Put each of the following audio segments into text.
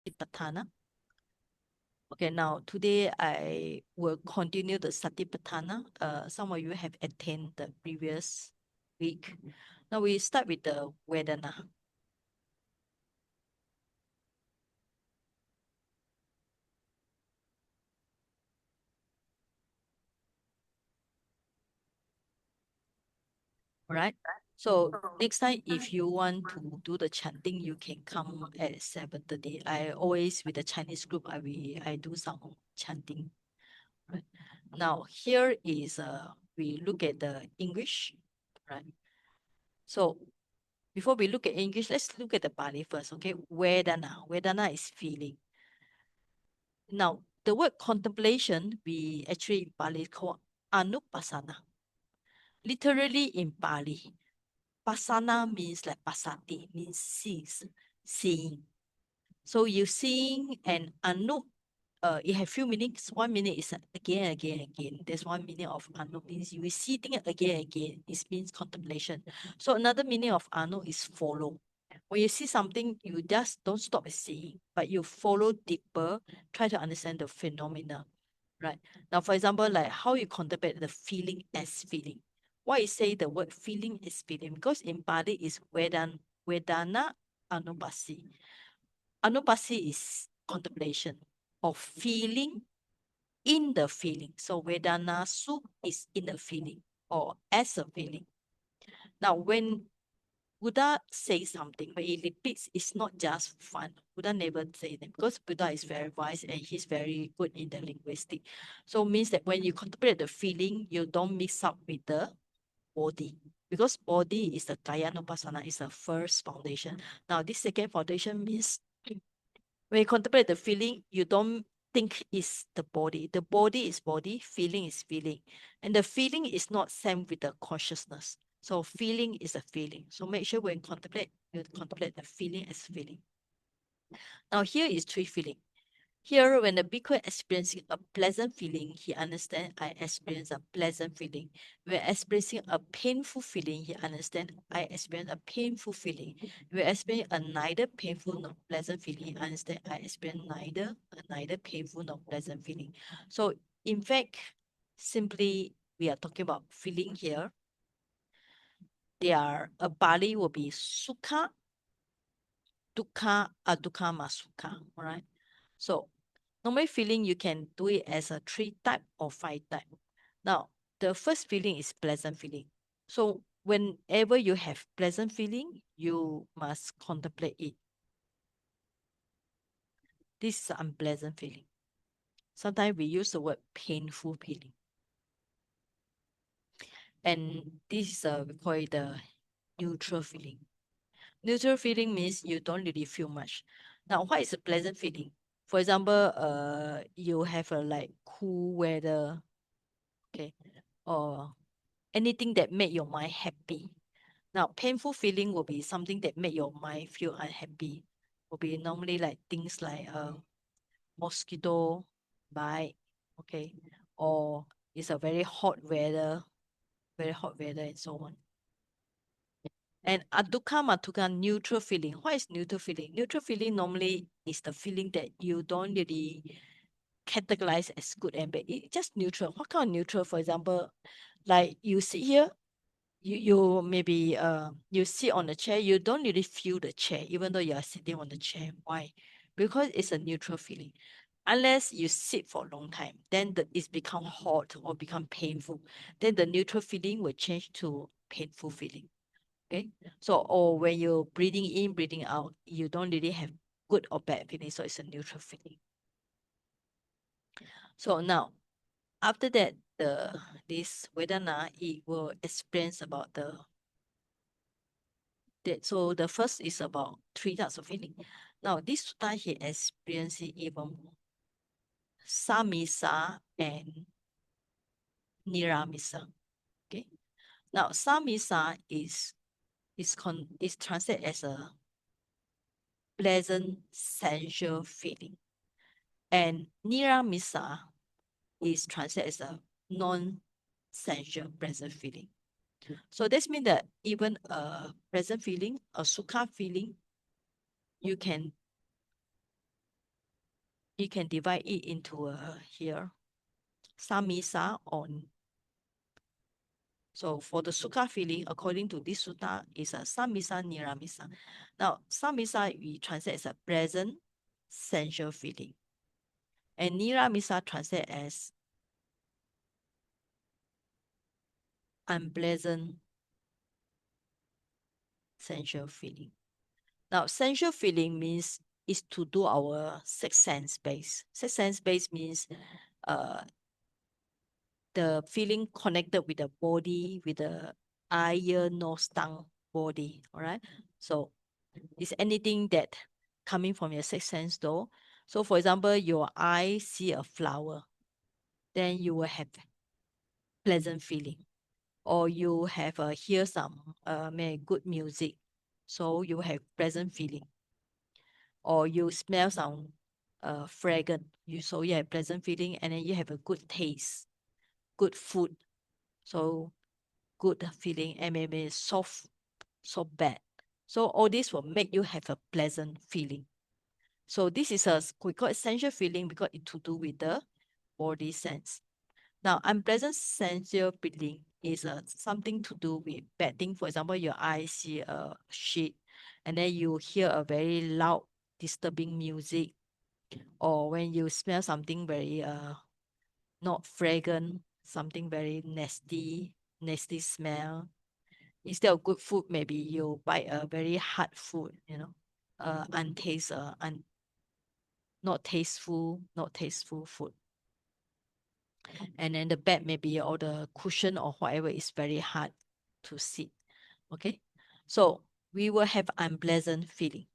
Satipatthana. Okay, now today I will continue the Satipatthana. Some of you have attained the previous week. Now we start with the Vedana. Right? So next time, if you want to do the chanting, you can come at 7:30. I always with the Chinese group, I do some chanting. Right? Now here is we look at the English, right? So before we look at English, let's look at the Pali first. Okay, Vedana. Vedana is feeling. Now the word contemplation, we actually in Pali call anupassana. Literally in Pali, Pasana means like pasati, means seeing. So you seeing and anu, it have few meanings. One meaning is again, again, again. There's one meaning of anu means you see things again, again. It means contemplation. So another meaning of anu is follow. When you see something, you just don't stop at seeing, but you follow deeper, try to understand the phenomena. Right. Now, for example, like how you contemplate the feeling as feeling. Why you say the word feeling is feeling? Because in Pali is Vedana Anupasi. Anupasi is contemplation of feeling in the feeling. So Vedana Su is in the feeling or as a feeling. Now, when Buddha says something, when he repeats, it's not just fun. Buddha never say that because Buddha is very wise and he's very good in the linguistic. So means that when you contemplate the feeling, you don't mix up with the body. Because body is the kaya nupasana, is the first foundation. Now this second foundation means when you contemplate the feeling, you don't think it's the body. The body is body, feeling is feeling. And the feeling is not same with the consciousness. So feeling is a feeling. So make sure when you contemplate the feeling as feeling. Now here is three feeling. Here, when the bhikkhu experiencing a pleasant feeling, he understands I experience a pleasant feeling. When experiencing a painful feeling, he understands I experience a painful feeling. When experiencing a neither painful nor pleasant feeling, he understands I experience neither painful nor pleasant feeling. So, in fact, simply we are talking about feeling here. A Bali will be sukha, dukkha, adukkha, sukha. All right. So normal feeling, you can do it as a 3 type or 5 type. Now, the first feeling is pleasant feeling. So whenever you have pleasant feeling, you must contemplate it. This is unpleasant feeling. Sometimes we use the word painful feeling. And this is we call it the neutral feeling. Neutral feeling means you don't really feel much. Now, what is a pleasant feeling? For example, you have a like cool weather, okay, or anything that make your mind happy. Now, painful feeling will be something that make your mind feel unhappy. Will be normally like things like mosquito bite, okay, or it's a very hot weather and so on. And adukkha matukkha neutral feeling. What is neutral feeling? Neutral feeling normally is the feeling that you don't really categorize as good and bad. It's just neutral. What kind of neutral? For example, like you sit here, you maybe you sit on the chair, you don't really feel the chair even though you are sitting on the chair. Why? Because it's a neutral feeling. Unless you sit for a long time, then it's become hot or become painful, then the neutral feeling will change to painful feeling. Okay, so or when you're breathing in breathing out, you don't really have good or bad feeling, so it's a neutral feeling. So now after that, this Vedana, it will explain about so the first is about 3 types of feeling. Now, this sutta he experienced it even more. Samisa and Niramisa. Okay. Now, Samisa is translated as a pleasant sensual feeling. And Niramisa is translated as a non-sensual pleasant feeling. So this means that even a pleasant feeling, a sukha feeling, you can you can divide it into here, samisa on. So for the sukha feeling, according to this sutta, is a samisa niramisa. Now, samisa we translate as a pleasant sensual feeling. And niramisa translate as unpleasant sensual feeling. Now, sensual feeling means is to do our six sense base. Six sense base means uh the feeling connected with the body, with the eye, ear, nose, tongue, body. All right. So is anything that coming from your sixth sense though. So for example, your eye see a flower, then you will have pleasant feeling. Or you have hear some good music, so you have pleasant feeling. Or you smell some fragrant, so you have pleasant feeling, and then you have a good taste, good food, so good feeling, and maybe soft, so bad. So all this will make you have a pleasant feeling. So this is we call essential feeling because it to do with the body sense. Now, unpleasant sensual feeling is something to do with bad thing. For example, your eyes see a shit, and then you hear a very loud, disturbing music, or when you smell something very not fragrant, something very nasty smell. Instead of good food, maybe you buy a very hard food, untaste, not tasteful food. And then the bed maybe or the cushion or whatever is very hard to sit. Okay. So we will have unpleasant feeling.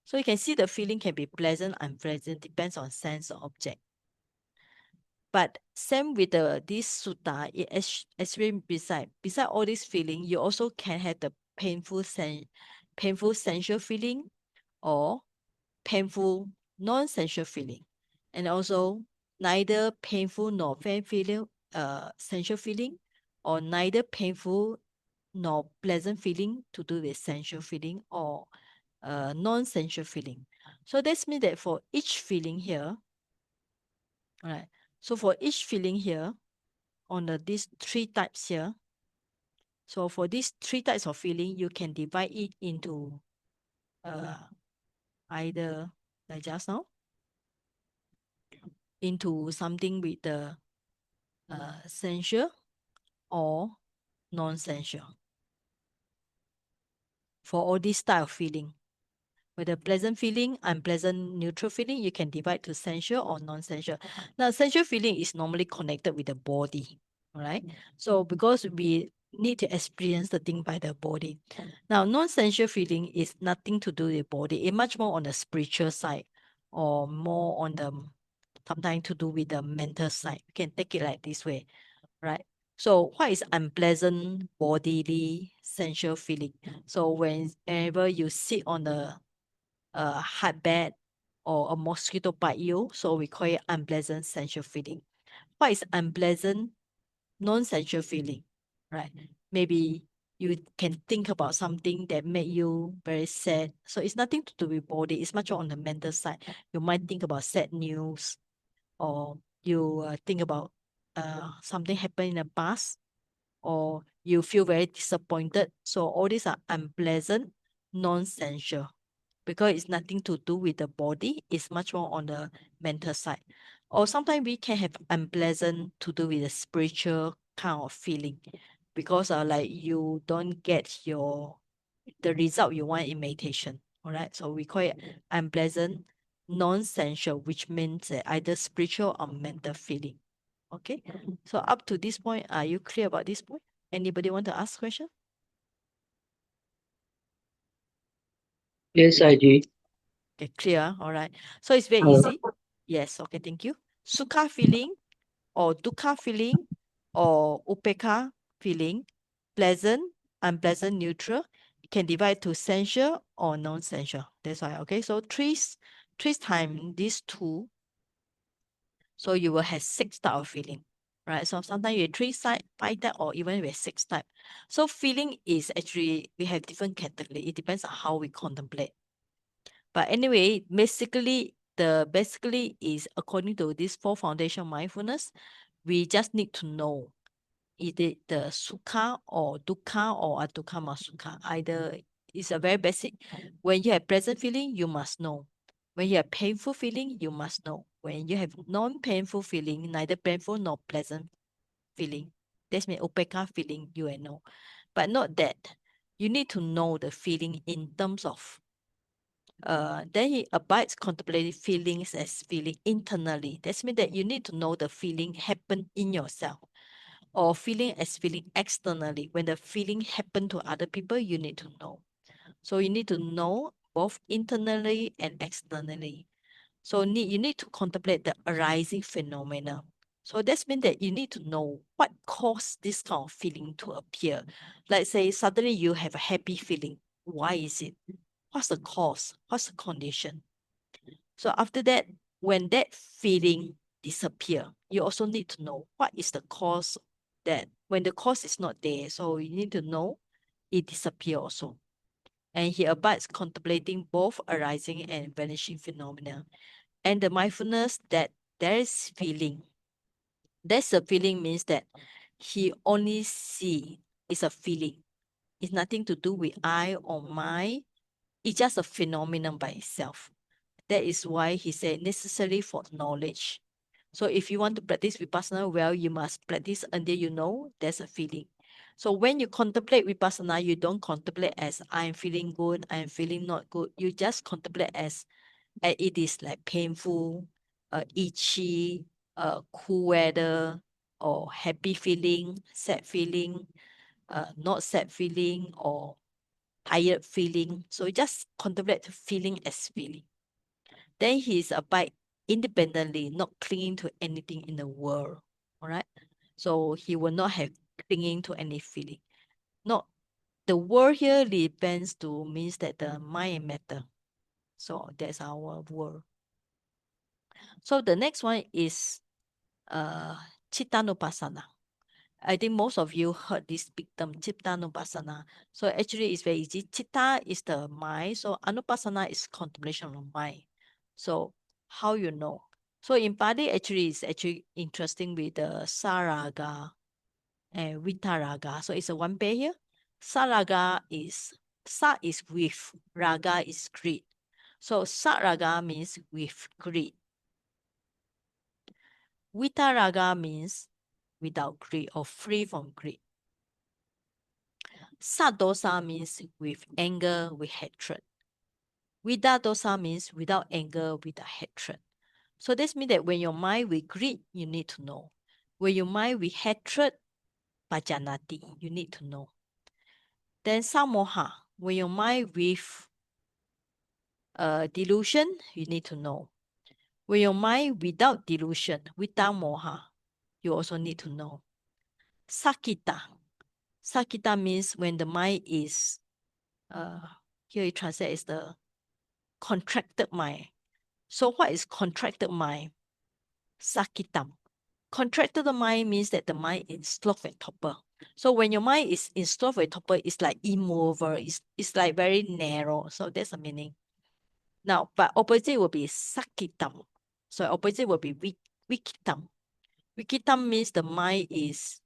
So you can see the feeling can be pleasant, unpleasant, depends on sense or object. But same with this sutta, it actually beside all this feeling, you also can have the painful sensual feeling or painful non-sensual feeling. And also neither painful nor sensual feeling, or neither painful nor pleasant feeling to do with sensual feeling or non-sensual feeling. So that's mean that for each feeling here, all right. So for each feeling here, on these three types here, so for these three types of feeling, you can divide it into either like just now, into something with the sensual or non-sensual. For all this style of feeling, whether pleasant feeling, unpleasant, neutral feeling, you can divide to sensual or non-sensual. Now, sensual feeling is normally connected with the body, right? So because we need to experience the thing by the body. Now, non-sensual feeling is nothing to do with body. It's much more on the spiritual side or more on the sometimes to do with the mental side. You can take it like this way, right? So what is unpleasant bodily sensual feeling? So whenever you sit on the hot bed or a mosquito bite you, so we call it unpleasant sensual feeling. What is unpleasant non-sensual feeling, right? Maybe you can think about something that made you very sad. So it's nothing to do with body. It's much more on the mental side. You might think about sad news, or you think about something happened in the past, or you feel very disappointed. So all these are unpleasant, non-sensual, because it's nothing to do with the body. It's much more on the mental side. Or sometimes we can have unpleasant to do with the spiritual kind of feeling, because like you don't get the result you want in meditation. All right. So we call it unpleasant, non-sensual, which means either spiritual or mental feeling. Okay. So up to this point, are you clear about this point? Anybody want to ask question? Yes, I do. Okay, clear. All right. So it's very Uh, easy. Yes. Okay. Thank you. Sukha feeling or dukkha feeling or upekha feeling, pleasant, unpleasant, neutral, can divide to sensual or non-sensual. That's why. Okay. So three times these two, so you will have six type of feeling, right? So sometimes you have three side, five type, or even we have six type. So feeling is actually, we have different category. It depends on how we contemplate. But anyway, basically the basically is according to this four foundation mindfulness, we just need to know is it the sukha or dukkha or adukkha sukha. Either is a very basic. When you have pleasant feeling, you must know. When you have painful feeling, you must know. When you have non-painful feeling, neither painful nor pleasant feeling, that's mean upeka feeling, you will know. But not that. You need to know the feeling in terms of then he abides contemplating feelings as feeling internally. That means that you need to know the feeling happen in yourself or feeling as feeling externally. When the feeling happen to other people, you need to know. So you need to know both internally and externally. So you need to contemplate the arising phenomena. So that's mean that you need to know what caused this kind of feeling to appear. Like say suddenly you have a happy feeling. Why is it? What's the cause? What's the condition? So after that, when that feeling disappear, you also need to know what is the cause that when the cause is not there. So you need to know it disappear also. And he abides contemplating both arising and vanishing phenomena. And the mindfulness that there is feeling. That's a feeling means that he only see it's a feeling. It's nothing to do with I or my. It's just a phenomenon by itself. That is why he said necessary for knowledge. So if you want to practice vipassana well, you must practice until you know there's a feeling. So when you contemplate vipassana, you don't contemplate as I'm feeling good, I'm feeling not good. You just contemplate as it is like painful, itchy, cool weather, or happy feeling, sad feeling, not sad feeling, or tired feeling. So just contemplate the feeling as feeling. Then he is abide independently, not clinging to anything in the world. All right. So he will not have clinging to any feeling. Not the word here depends to means that the mind and matter. So that's our word. So the next one is Chittanupassana. I think most of you heard this big term, Chittanupassana. So actually it's very easy. Chitta is the mind. So Anupassana is contemplation of mind. So how you know? So in Pali actually it's actually interesting with the Saraga and Vitaraga. So it's a one pair here. Saraga is Sa is with, Raga is greed. So Saraga means with greed. Vitaraga means without greed or free from greed. Sadosa means with anger, with hatred. Vidadosa means without anger, without hatred. So this means that when your mind with greed, you need to know. When your mind with hatred, pajanati, you need to know. Then samoha, when your mind with delusion, you need to know. When your mind without delusion, without moha, you also need to know. Sakita. Sakita means when the mind is, uh, here it translates as the contracted mind. So what is contracted mind? Sakitam. Contracted mind means that the mind is slow and torpor. So when your mind is in slow and torpor, it's like immovable. It's like very narrow. So that's the meaning. Now, but opposite will be sakitam. So opposite will be wikitam. Wikitam means the mind is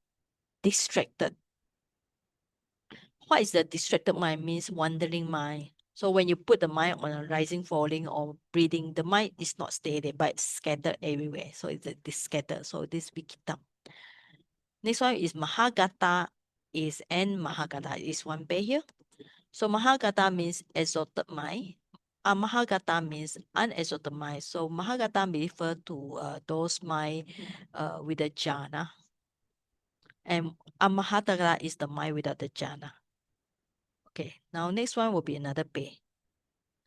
distracted. What is the distracted mind? Means wandering mind. So when you put the mind on a rising, falling, or breathing, the mind is not steady, but it's scattered everywhere. So it's scattered. So this wikitam. Next one is Mahagata and Mahagata is one pair here. So Mahagata means exalted mind. Mahagata means unexalted mind. So Mahagata refer to those mind with the jhana. And Amahagata is the mind without the jhana. Okay, now next one will be another pair.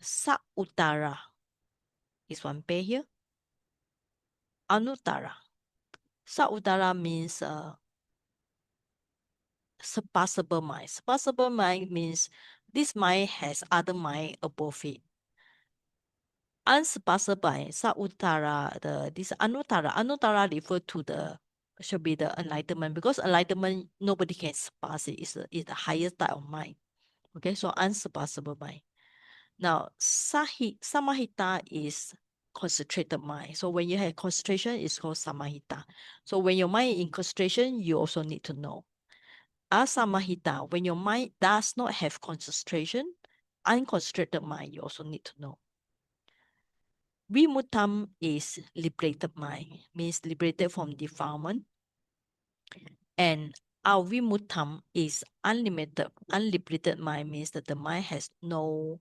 Sa Uttara is one pair here. Anuttara. Sa Uttara means surpassable mind. Surpassable mind means this mind has other mind above it. Unsurpassable mind, Sauttara, this Anuttara refer to the should be the enlightenment because enlightenment nobody can surpass it. It's the highest type of mind. Okay, so unsurpassable mind. Now Samahita is concentrated mind. So when you have concentration, it's called samahita. So when your mind in concentration, you also need to know. Asamahita, when your mind does not have concentration, unconcentrated mind, you also need to know. Vimuttam is liberated mind, means liberated from defilement. And avimuttam is unlimited, unliberated mind, means that the mind has no,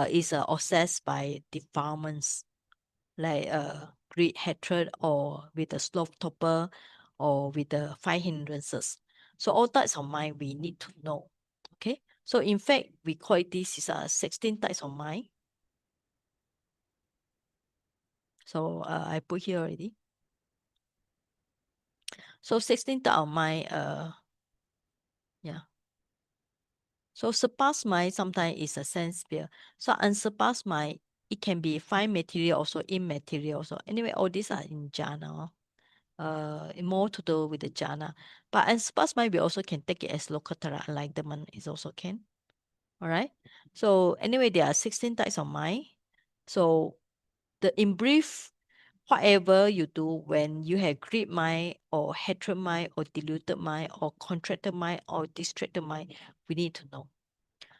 is obsessed by defilements like greed, hatred, or with the sloth torpor, or with the five hindrances. So all types of mind we need to know. Okay. So in fact, we call it this is 16 types of mind. So I put here already. So 16 types of mind, yeah. So surpassed mind sometimes is a sense sphere. So unsurpassed mind, it can be fine material, also immaterial. So anyway, all these are in jhana. More to do with the jhana. But unsurpassed mind, we also can take it as lokotara enlightenment is also can. All right. So anyway, there are 16 types of mind. So in brief, whatever you do when you have greed mind or hatred mind or deluded mind or contracted mind or distracted mind, we need to know.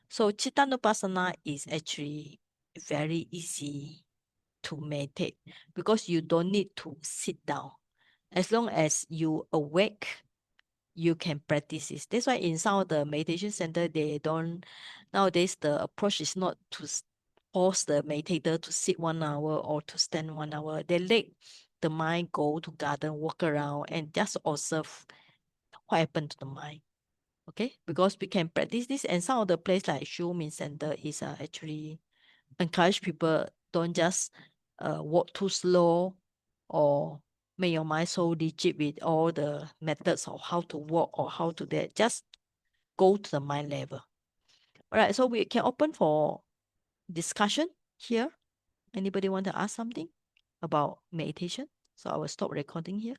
So Chittanupassana is actually very easy to meditate because you don't need to sit down. As long as you awake, you can practice this. That's why in some of the meditation center, they don't, nowadays the approach is not to force the meditator to sit 1 hour or to stand 1 hour. They let the mind go to garden, walk around and just observe what happened to the mind. Okay, because we can practice this, and some of the place like Shumin Center is actually encourage people don't just walk too slow or make your mind so rigid with all the methods of how to walk or how to that. Just go to the mind level. All right, so we can open for discussion here. Anybody want to ask something about meditation? So I will stop recording here.